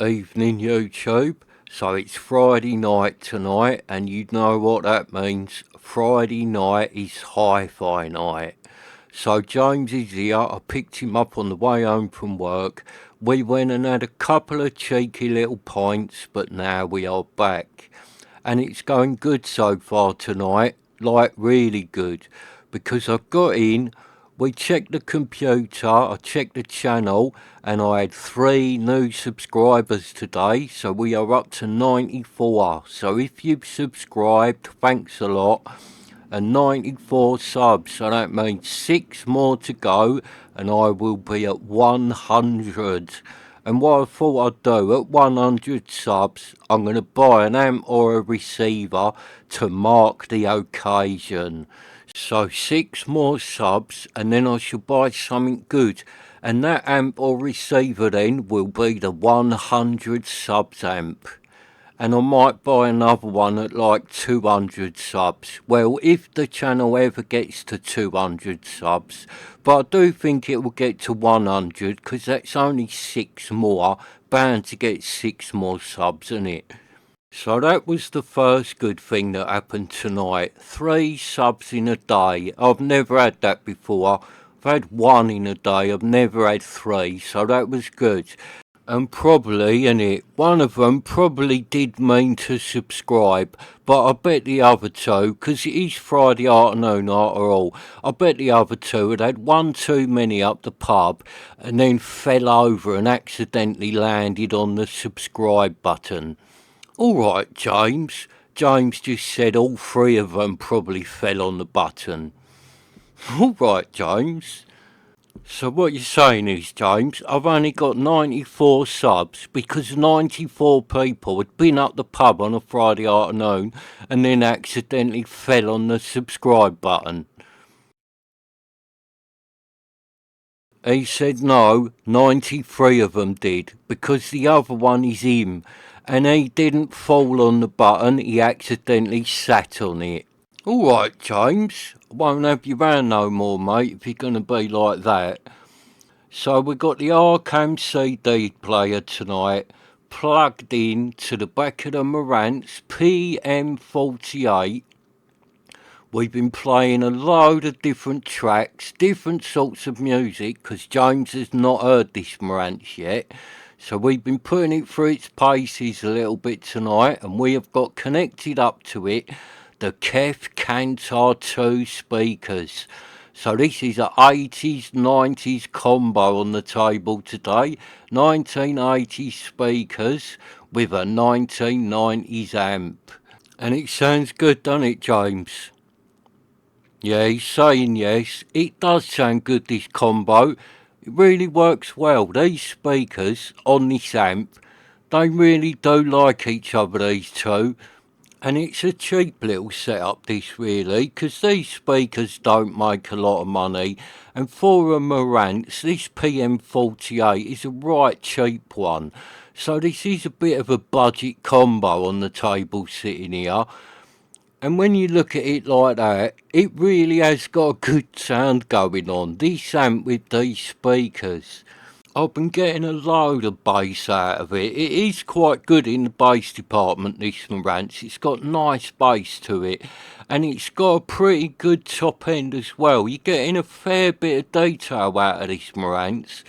Evening YouTube. So it's Friday night tonight, and you know what that means. Friday night is hi-fi night. So James is here. I picked him up on the way home from work. We went and had a couple of cheeky little pints, but now we are back. And it's going good so far tonight, like really good, because I've got in, we checked the computer, I checked the channel, and I had 3 new subscribers today, so we are up to 94. So if you've subscribed, thanks a lot. And 94 subs, so that means 6 more to go, and I will be at 100. And what I thought I'd do, at 100 subs, I'm going to buy an amp or a receiver to mark the occasion. So 6 more subs, and then I shall buy something good. And that amp or receiver then will be the 100 subs amp. And I might buy another one at like 200 subs. Well, if the channel ever gets to 200 subs, but I do think it will get to 100 because that's only 6 more, bound to get 6 more subs, isn't it? So that was the first good thing that happened tonight. 3 subs in a day. I've never had that before. I've had 1 in a day. I've never had 3, so that was good. And probably, innit, one of them probably did mean to subscribe, but I bet the other two, 'cause it is Friday afternoon after all, I bet the other two had one too many up the pub and then fell over and accidentally landed on the subscribe button. Alright, James. James just said all 3 of them probably fell on the button. Alright, James. So what you're saying is, James, I've only got 94 subs because 94 people had been up the pub on a Friday afternoon and then accidentally fell on the subscribe button. He said no, 93 of them did, because the other one is him, and he didn't fall on the button, he accidentally sat on it. Alright, James, I won't have you round no more, mate, if you're going to be like that. So we got the Arkham CD player tonight plugged in to the back of the MARANTZ PM48. We've been playing a load of different tracks, different sorts of music, because James has not heard this MARANTZ yet. So we've been putting it through its paces a little bit tonight, and we have got connected up to it the KEF Cantor 2 speakers. So this is a 80s, 90s combo on the table today. 1980s speakers with a 1990s amp. And it sounds good, doesn't it, James? Yeah, he's saying yes. It does sound good, this combo. It really works well. These speakers on this amp, they really do like each other, these two. And it's a cheap little setup, this really, because these speakers don't make a lot of money. And for a MARANTZ, this PM48 is a right cheap one. So this is a bit of a budget combo on the table sitting here. And when you look at it like that, it really has got a good sound going on. This amp with these speakers. I've been getting a load of bass out of it. It is quite good in the bass department, this MARANTZ. It's got nice bass to it. And it's got a pretty good top end as well. You're getting a fair bit of detail out of this MARANTZ.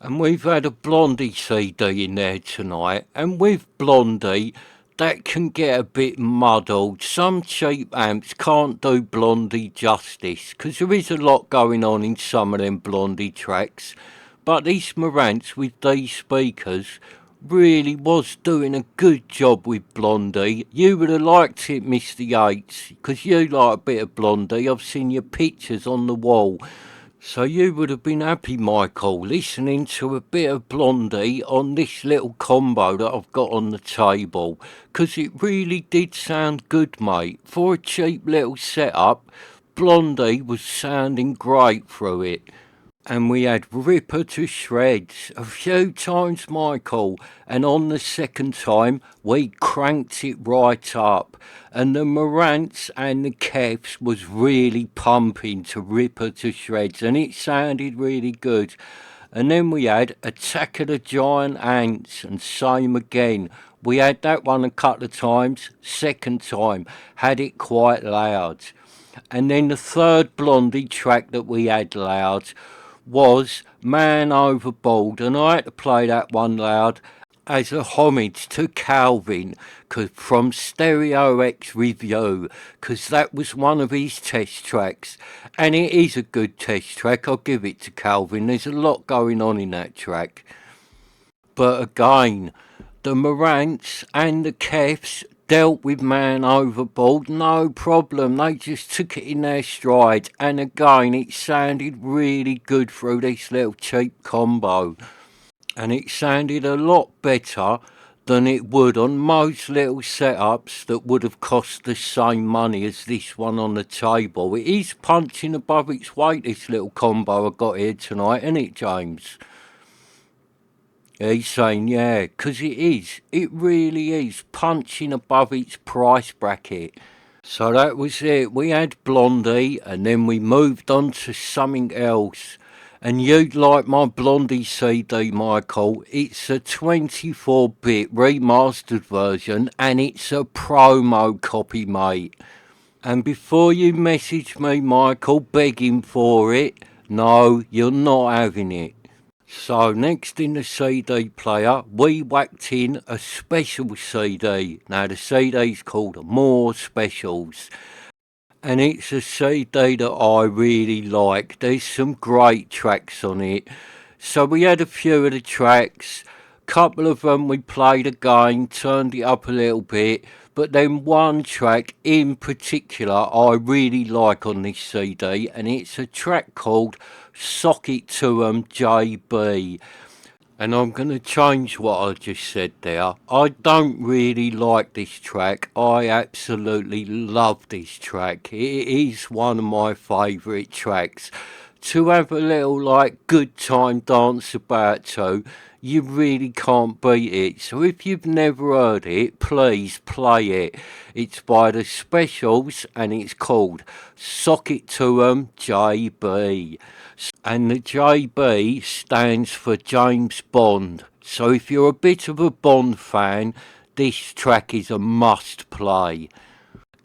And we've had a Blondie CD in there tonight. And with Blondie, that can get a bit muddled. Some cheap amps can't do Blondie justice, because there is a lot going on in some of them Blondie tracks. But this MARANTZ with these speakers really was doing a good job with Blondie. You would have liked it, Mr. Yates, because you like a bit of Blondie. I've seen your pictures on the wall. So you would have been happy, Michael, listening to a bit of Blondie on this little combo that I've got on the table, 'cause it really did sound good, mate. For a cheap little setup, Blondie was sounding great through it. And we had Ripper to shreds a few times, Michael, and on the second time we cranked it right up, and the MARANTZ and the KEFs was really pumping to Ripper to shreds, and it sounded really good. And then we had Attack of the Giant Ants, and same again. We had that one a couple of times. Second time, had it quite loud. And then the third Blondie track that we had loud was Man Overboard, and I had to play that one loud as a homage to Calvin from Stereo X Review, because that was one of his test tracks, and it is a good test track. I'll give it to Calvin. There's a lot going on in that track. But again, the MARANTZ and the KEFs dealt with Man Overboard, no problem. They just took it in their stride, and again, it sounded really good through this little cheap combo. And it sounded a lot better than it would on most little setups that would have cost the same money as this one on the table. It is punching above its weight, this little combo I got here tonight, isn't it, James? He's saying, yeah, 'cause it is. It really is punching above its price bracket. So that was it. We had Blondie, and then we moved on to something else. And you'd like my Blondie CD, Michael. It's a 24-bit remastered version, and it's a promo copy, mate. And before you message me, Michael, begging for it, no, you're not having it. So next in the CD player, we whacked in a special CD. Now the CD's called More Specials, and it's a CD that I really like. There's some great tracks on it. So we had a few of the tracks, couple of them we played again, turned it up a little bit, but then one track in particular I really like on this CD, and it's a track called Sock It To 'Em JB. And I'm going to change what I just said there. I don't really like this track. I absolutely love this track. It is one of my favourite tracks. To have a little good time dance about to, you really can't beat it. So if you've never heard it, please play it. It's by the Specials, and it's called Sock It To 'Em JB. And the JB stands for James Bond. So if you're a bit of a Bond fan, this track is a must play.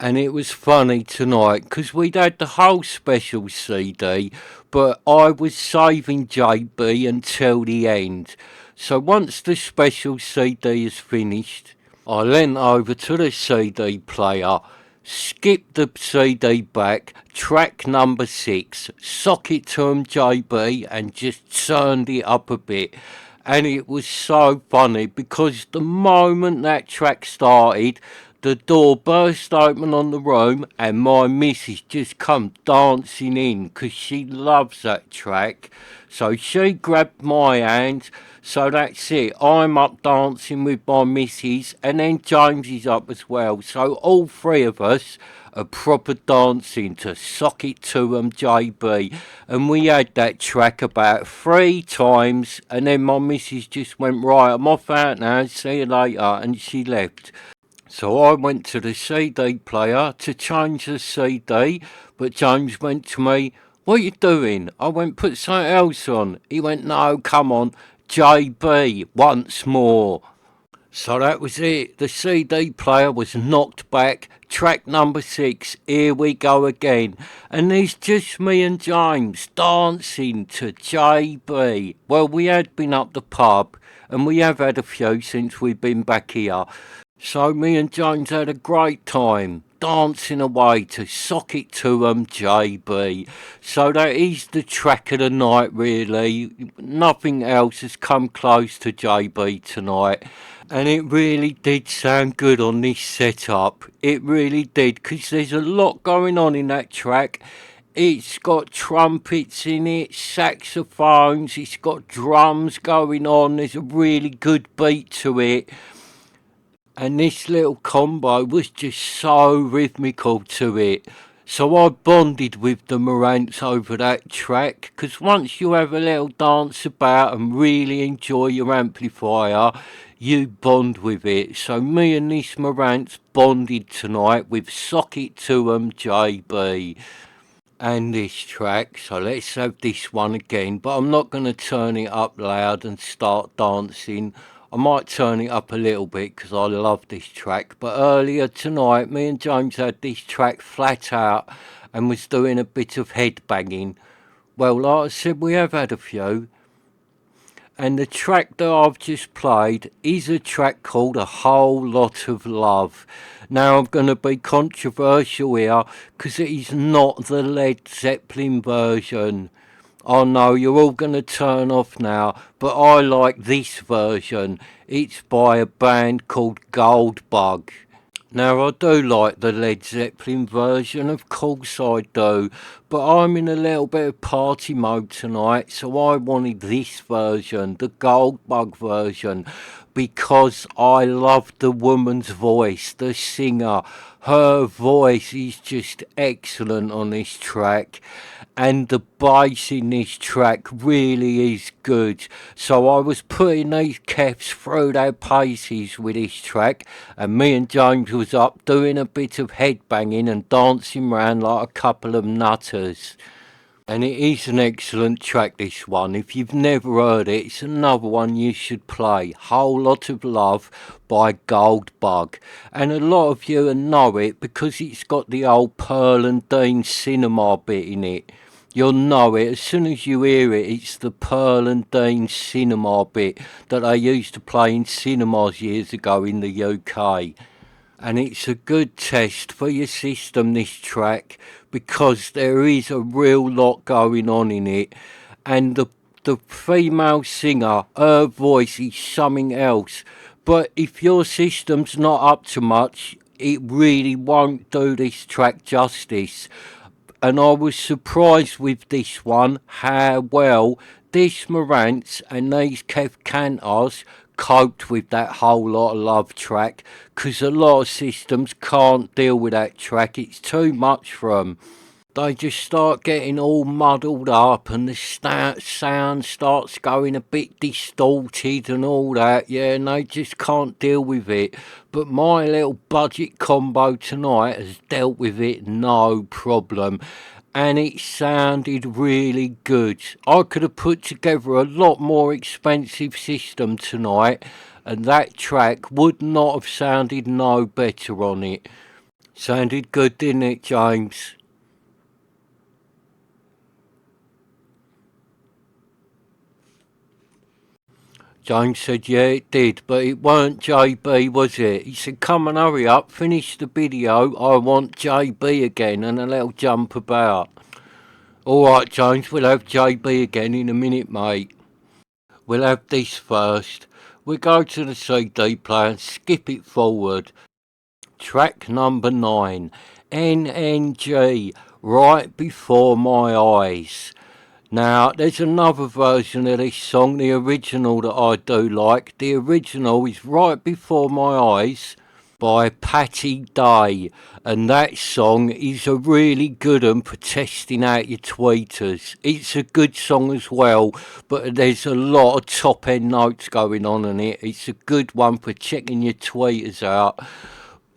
And it was funny tonight because we'd had the whole special CD, but I was saving JB until the end. So once the special CD is finished, I leant over to the CD player, skipped the CD back, track number 6, Sock It To 'Em JB, and just turned it up a bit. And it was so funny because the moment that track started, the door burst open on the room, and my missus just come dancing in because she loves that track. So she grabbed my hand. So that's it. I'm up dancing with my missus, and then James is up as well. So all three of us are proper dancing to Sock It To 'Em JB. And we had that track about 3 times, and then my missus just went, right, I'm off out now, see you later, and she left. So I went to the CD player to change the CD, but James went to me, what are you doing? I went, put something else on. He went, no, come on, JB, once more. So that was it. The CD player was knocked back. Track number 6, here we go again. And there's just me and James dancing to JB. Well, we had been up the pub, and we have had a few since we've been back here. So me and James had a great time dancing away to Sock It To 'Em JB. So that is the track of the night, really. Nothing else has come close to JB tonight. And it really did sound good on this setup. It really did, because there's a lot going on in that track. It's got trumpets in it, saxophones, it's got drums going on, there's a really good beat to it. And this little combo was just so rhythmical to it. So I bonded with the MARANTZ over that track, because once you have a little dance about and really enjoy your amplifier, you bond with it. So me and this MARANTZ bonded tonight with Sock It To 'Em JB. and this track, so let's have this one again, but I'm not going to turn it up loud and start dancing. I might turn it up a little bit because I love this track, but earlier tonight me and James had this track flat out and was doing a bit of head banging. Well, like I said, we have had a few, and the track that I've just played is a track called A Whole Lot of Love. Now I'm going to be controversial here because it is not the Led Zeppelin version. I know you're all going to turn off now, but I like this version. It's by a band called Goldbug. Now, I do like the Led Zeppelin version, of course I do, but I'm in a little bit of party mode tonight, so I wanted this version, the Goldbug version, because I love the woman's voice, the singer. Her voice is just excellent on this track, and the bass in this track really is good. So I was putting these KEFs through their paces with this track, and me and James was up doing a bit of headbanging and dancing round like a couple of nutters. And it is an excellent track, this one. If you've never heard it, it's another one you should play. Whole Lot of Love by Goldbug. And a lot of you know it because it's got the old Pearl and Dean cinema bit in it. You'll know it as soon as you hear it. It's the Pearl and Dean cinema bit that they used to play in cinemas years ago in the UK. And it's a good test for your system, this track, because there is a real lot going on in it, and the female singer, her voice is something else. But if your system's not up to much, it really won't do this track justice. And I was surprised with this one how well this MARANTZ and these KEF cantors coped with that Whole Lot of Love track, because a lot of systems can't deal with that track. It's too much for them. They just start getting all muddled up, and the sound starts going a bit distorted and all that, yeah, and they just can't deal with it. But my little budget combo tonight has dealt with it no problem, and it sounded really good. I could have put together a lot more expensive system tonight, and that track would not have sounded no better on it. Sounded good, didn't it, James? James said, yeah, it did, but it weren't JB, was it? He said, come and hurry up, finish the video, I want JB again, and a little jump about. Alright, James, we'll have JB again in a minute, mate. We'll have this first. We'll go to the CD player and skip it forward. Track number 9, NNG, Right Before My Eyes. Now, there's another version of this song, the original, that I do like. The original is Right Before My Eyes by Patty Day, and that song is a really good one for testing out your tweeters. It's a good song as well, but there's a lot of top end notes going on in it. It's a good one for checking your tweeters out.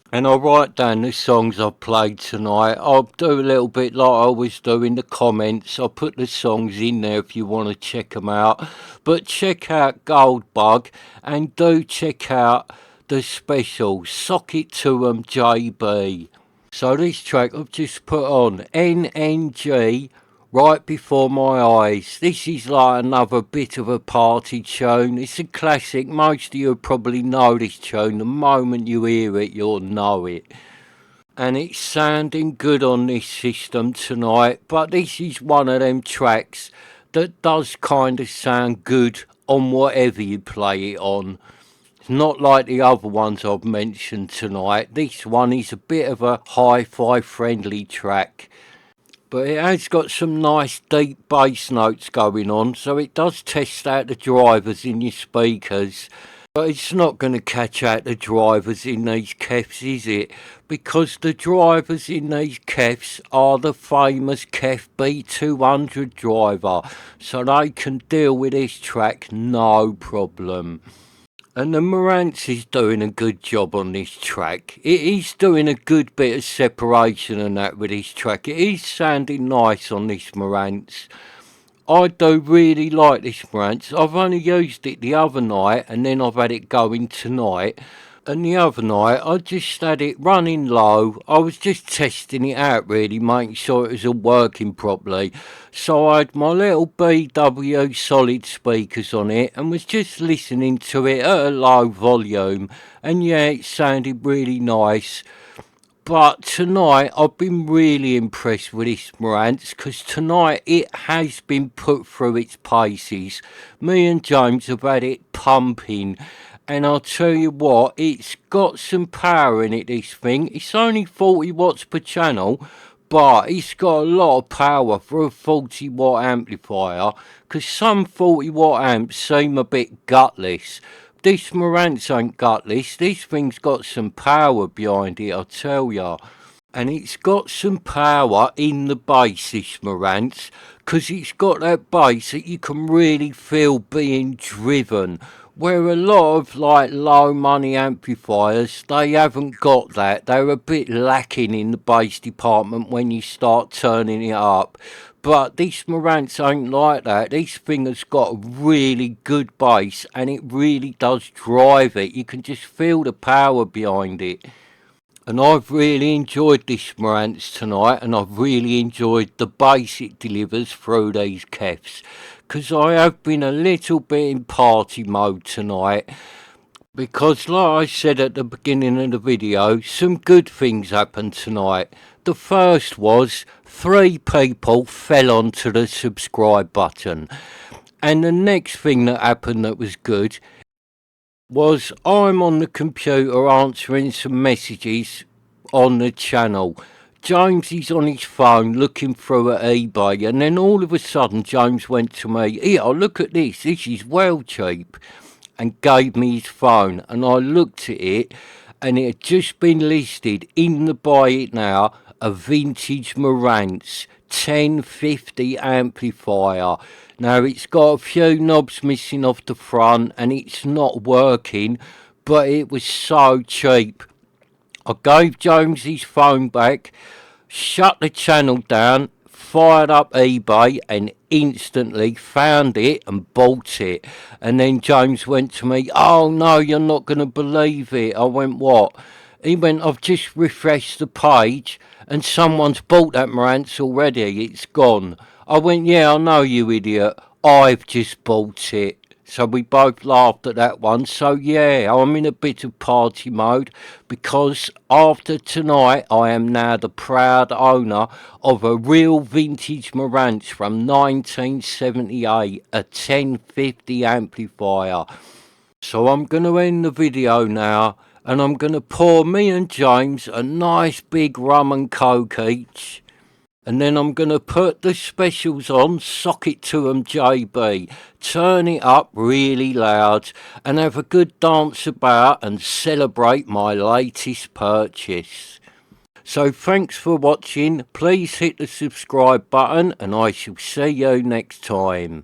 And I'll write down the songs I've played tonight. I'll do a little bit like I always do in the comments. I'll put the songs in there if you want to check them out. But check out Goldbug, and do check out the special Sock It To 'Em JB. So this track I've just put on, NNG, Right Before My Eyes. This is like another bit of a party tune. It's a classic. Most of you probably know this tune. The moment you hear it, you'll know it. And it's sounding good on this system tonight. But this is one of them tracks that does kind of sound good on whatever you play it on. It's not like the other ones I've mentioned tonight. This one is a bit of a hi-fi friendly track. But it has got some nice deep bass notes going on, so it does test out the drivers in your speakers. But it's not going to catch out the drivers in these KEFs, is it? Because the drivers in these KEFs are the famous KEF B200 driver, so they can deal with this track no problem. And the Marantz is doing a good job on this track. It is doing a good bit of separation and that with this track. It is sounding nice on this Marantz. I do really like this Marantz. I've only used it the other night and then I've had it going tonight. And the other night I just had it running low. I was just testing it out really, making sure it was all working properly. So I had my little BW solid speakers on it and was just listening to it at a low volume. And yeah, it sounded really nice. But tonight I've been really impressed with this Marantz because tonight it has been put through its paces. Me and James have had it pumping, and I'll tell you what, it's got some power in it, this thing. It's only 40 watts per channel, but it's got a lot of power for a 40 watt amplifier, because some 40 watt amps seem a bit gutless. This Marantz ain't gutless. This thing's got some power behind it, I tell ya. And it's got some power in the bass, this Marantz, because it's got that bass that you can really feel being driven. Where a lot of like low money amplifiers, they haven't got that. They're a bit lacking in the bass department when you start turning it up. But this Marantz ain't like that. This thing has got a really good bass and it really does drive it. You can just feel the power behind it. And I've really enjoyed this Marantz tonight, and I've really enjoyed the bass it delivers through these KEFs. Because I have been a little bit in party mode tonight. Because like I said at the beginning of the video, some good things happened tonight. The first was 3 people fell onto the subscribe button. And the next thing that happened that was good was I'm on the computer answering some messages on the channel. James is on his phone looking through at eBay, and then all of a sudden James went to me, "Here, look at this is well cheap," and gave me his phone, and I looked at it and it had just been listed in the Buy It Now, a vintage Marantz 1050 amplifier. Now it's got a few knobs missing off the front and it's not working, but it was so cheap. I gave James his phone back, shut the channel down, fired up eBay and instantly found it and bought it. And then James went to me, "Oh no, you're not going to believe it." I went, "What?" He went, "I've just refreshed the page and someone's bought that Marantz already. It's gone." I went, "Yeah, I know, you idiot. I've just bought it." So we both laughed at that one. So yeah, I'm in a bit of party mode because after tonight I am now the proud owner of a real vintage Marantz from 1978, a 1050 amplifier. So I'm going to end the video now and I'm going to pour me and James a nice big rum and coke each. And then I'm going to put the specials on, sock it to 'em JB, turn it up really loud and have a good dance about and celebrate my latest purchase. So thanks for watching, please hit the subscribe button and I shall see you next time.